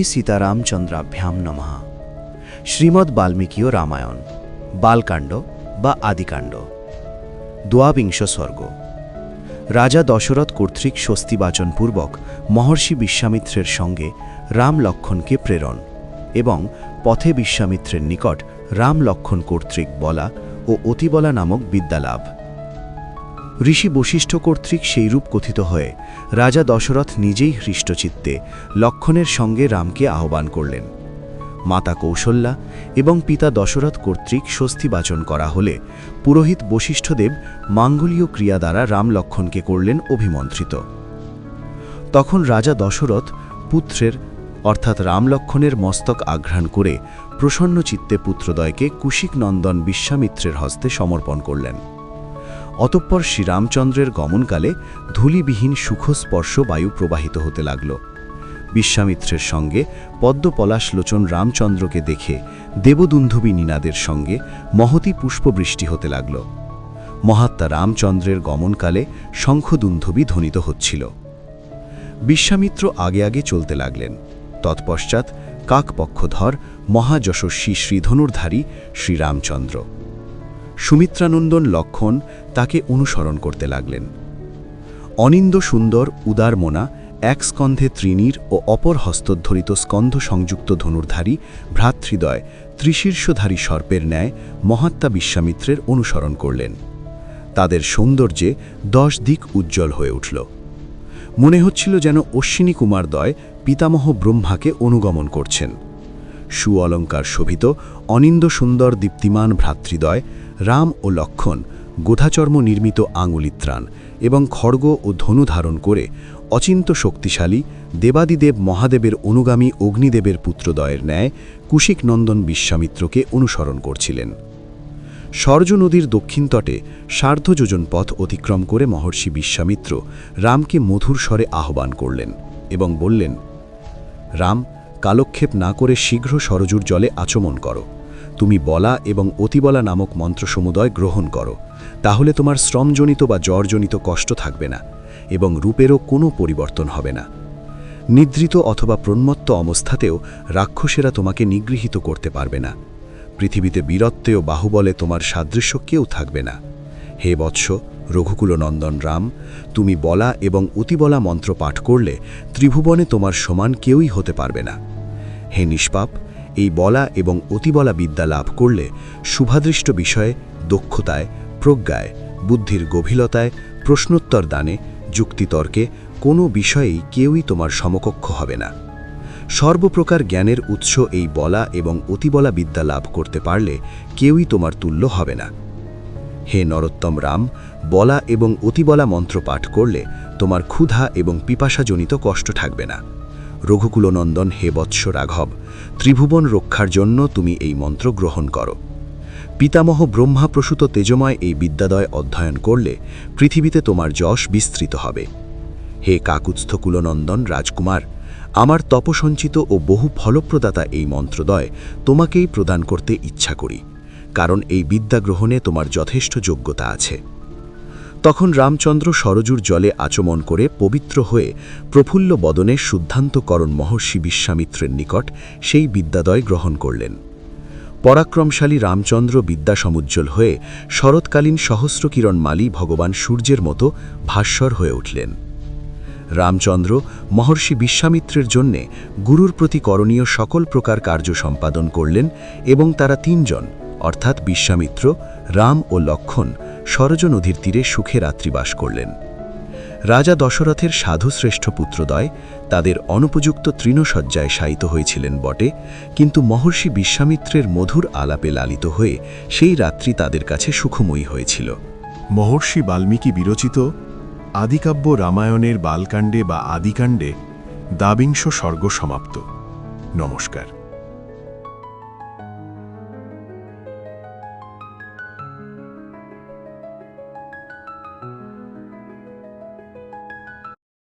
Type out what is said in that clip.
সীতারামচন্দ্রাভ্যাম নমঃ। শ্রীমদ্ বাল্মীকীয় রামায়ণ বালকাণ্ড বা আদিকাণ্ড, দ্বাবিংশ সর্গ। রাজা দশরথ কর্তৃক স্বস্তিবাচনপূর্বক মহর্ষি বিশ্বামিত্রের সঙ্গে রাম লক্ষ্মণকে প্রেরণ এবং পথে বিশ্বামিত্রের নিকট রাম লক্ষ্মণ কর্তৃক বলা ও অতিবলা নামক বিদ্যালাভ। ঋষি বশিষ্ঠ কর্তৃক সেইরূপ কথিত হয়ে রাজা দশরথ নিজেই হৃষ্টচিত্তে লক্ষ্মণের সঙ্গে রামকে আহ্বান করলেন। মাতা কৌশল্যা এবং পিতা দশরথ কর্তৃক স্বস্তিবাচন করা হলে পুরোহিত বশিষ্ঠদেব মাঙ্গলীয় ক্রিয়া দ্বারা রাম লক্ষ্মণকে করলেন অভিমন্ত্রিত। তখন রাজা দশরথ পুত্রের অর্থাৎ রাম লক্ষ্মণের মস্তক আঘ্রাণ করে প্রসন্ন চিত্তে পুত্রদ্বয়কে কুশিক নন্দন বিশ্বামিত্রের হস্তে সমর্পণ করলেন। অতঃপর শ্রীরামচন্দ্রের গমনকালে ধূলিবিহীন সুখস্পর্শ বায়ু প্রবাহিত হতে লাগল। বিশ্বামিত্রের সঙ্গে পদ্মপলাশলোচন রামচন্দ্রকে দেখে দেবদুন্ধুবী নিনাদের সঙ্গে মহতী পুষ্পবৃষ্টি হতে লাগল। মহাত্মা রামচন্দ্রের গমনকালে শঙ্খদুন্ধুবী ধ্বনিত হচ্ছিল। বিশ্বামিত্র আগে আগে চলতে লাগলেন। তৎপশ্চাৎ কাকপক্ষধর মহাযশস্বী শ্রীধনুর্ধারী শ্রীরামচন্দ্র সুমিত্রানন্দন লক্ষ্মণ তাকে অনুসরণ করতে লাগলেন। অনিন্দ সুন্দর উদারমনা এক স্কন্ধে ত্রিনীর ও অপর হস্তধরিত স্কন্ধ সংযুক্ত ধনুর্ধারী ভ্রাতৃদ্বয় ত্রিশীর্ষধারী সর্পের ন্যায় মহাত্মা বিশ্বামিত্রের অনুসরণ করলেন। তাদের সৌন্দর্যে 10 দিক উজ্জ্বল হয়ে উঠল। মনে হচ্ছিল যেন অশ্বিনী কুমারদ্বয় পিতামহ ব্রহ্মাকে অনুগমন করছেন। সুঅলঙ্কার শোভিত অনিন্দ সুন্দর দীপ্তিমান ভ্রাতৃদ্বয় রাম ও লক্ষ্মণ গোধাচর্ম নির্মিত আঙুলিত্রাণ এবং খড়গ ও ধনু ধারণ করে অচিন্ত শক্তিশালী দেবাদিদেব মহাদেবের অনুগামী অগ্নিদেবের পুত্রদ্বয়ের ন্যায় কুশিক নন্দন বিশ্বামিত্রকে অনুসরণ করছিলেন। সরজ নদীর দক্ষিণ তটে 1/2 যোজন পথ অতিক্রম করে মহর্ষি বিশ্বামিত্র রামকে মধুর স্বরে আহ্বান করলেন এবং বললেন, রাম, কালক্ষেপ না করে শীঘ্র সরজুর জলে আচমন করো। তুমি বলা এবং অতিবলা নামক মন্ত্রসমুদয় গ্রহণ করো, তাহলে তোমার শ্রমজনিত বা জ্বরজনিত কষ্ট থাকবে না এবং রূপেরও কোনো পরিবর্তন হবে না। নিদ্রিত অথবা প্রন্মত্ত অবস্থাতেও রাক্ষসেরা তোমাকে নিগৃহীত করতে পারবে না। পৃথিবীতে বীরত্বে ও বাহুবলে তোমার সাদৃশ্য কেউ থাকবে না। হে বৎস রঘুকুলনন্দন রাম, তুমি বলা এবং অতিবলা মন্ত্র পাঠ করলে ত্রিভুবনে তোমার সমান কেউই হতে পারবে না। হে নিষ্পাপ, এই বলা এবং অতিবলা বিদ্যা লাভ করলে শুভাদৃষ্ট বিষয়ে, দক্ষতায়, প্রজ্ঞায়, বুদ্ধির গভীরতায়, প্রশ্নোত্তর দানে, যুক্তিতর্কে কোনো বিষয়েই কেউই তোমার সমকক্ষ হবে না। সর্বপ্রকার জ্ঞানের উৎস এই বলা এবং অতিবলা বিদ্যা লাভ করতে পারলে কেউই তোমার তুল্য হবে না। হে নরোত্তম রাম, বলা এবং অতিবলা মন্ত্র পাঠ করলে তোমার ক্ষুধা এবং পিপাসাজনিত কষ্ট থাকবে না। রঘুকুলনন্দন হে বৎস রাঘব, ত্রিভুবন রক্ষার জন্য তুমি এই মন্ত্র গ্রহণ করো। পিতামহ ব্রহ্মা প্রসূত তেজময় এই বিদ্যাদয় অধ্যয়ন করলে পৃথিবীতে তোমার যশ বিস্তৃত হবে। হে কাকুৎস্থ কুলনন্দন রাজকুমার, আমার তপসঞ্চিত ও বহু ফলপ্রদাতা এই মন্ত্রদয় তোমাকেই প্রদান করতে ইচ্ছা করি, কারণ এই বিদ্যা গ্রহণে তোমার যথেষ্ট যোগ্যতা আছে। তখন রামচন্দ্র সরজুর জলে আচমন করে পবিত্র হয়ে প্রফুল্ল বদনে শুদ্ধান্তকরণ মহর্ষি বিশ্বামিত্রের নিকট সেই বিদ্যাদয় গ্রহণ করলেন। পরাক্রমশালী রামচন্দ্র বিদ্যাসমুজ্জ্বল হয়ে শরৎকালীন সহস্রকিরণ মালী ভগবান সূর্যের মতো ভাস্বর হয়ে উঠলেন। রামচন্দ্র মহর্ষি বিশ্বামিত্রের জন্যে গুরুর প্রতি করণীয় সকল প্রকার কার্য সম্পাদন করলেন এবং তারা 3 জন অর্থাৎ বিশ্বামিত্র, রাম ও লক্ষ্মণ সরজ নদীর তীরে সুখে রাত্রিবাস করলেন। রাজা দশরথের সাধুশ্রেষ্ঠ পুত্রদ্বয় তাদের অনুপযুক্ত তৃণশয্যায় শায়িত হয়েছিলেন বটে, কিন্তু মহর্ষি বিশ্বামিত্রের মধুর আলাপে লালিত হয়ে সেই রাত্রি তাদের কাছে সুখময়ী হয়েছিল। মহর্ষি বাল্মীকি বিরচিত আদিকাব্য রামায়ণের বালকাণ্ডে বা আদিকাণ্ডে দ্বাবিংশ সর্গ সমাপ্ত। নমস্কার।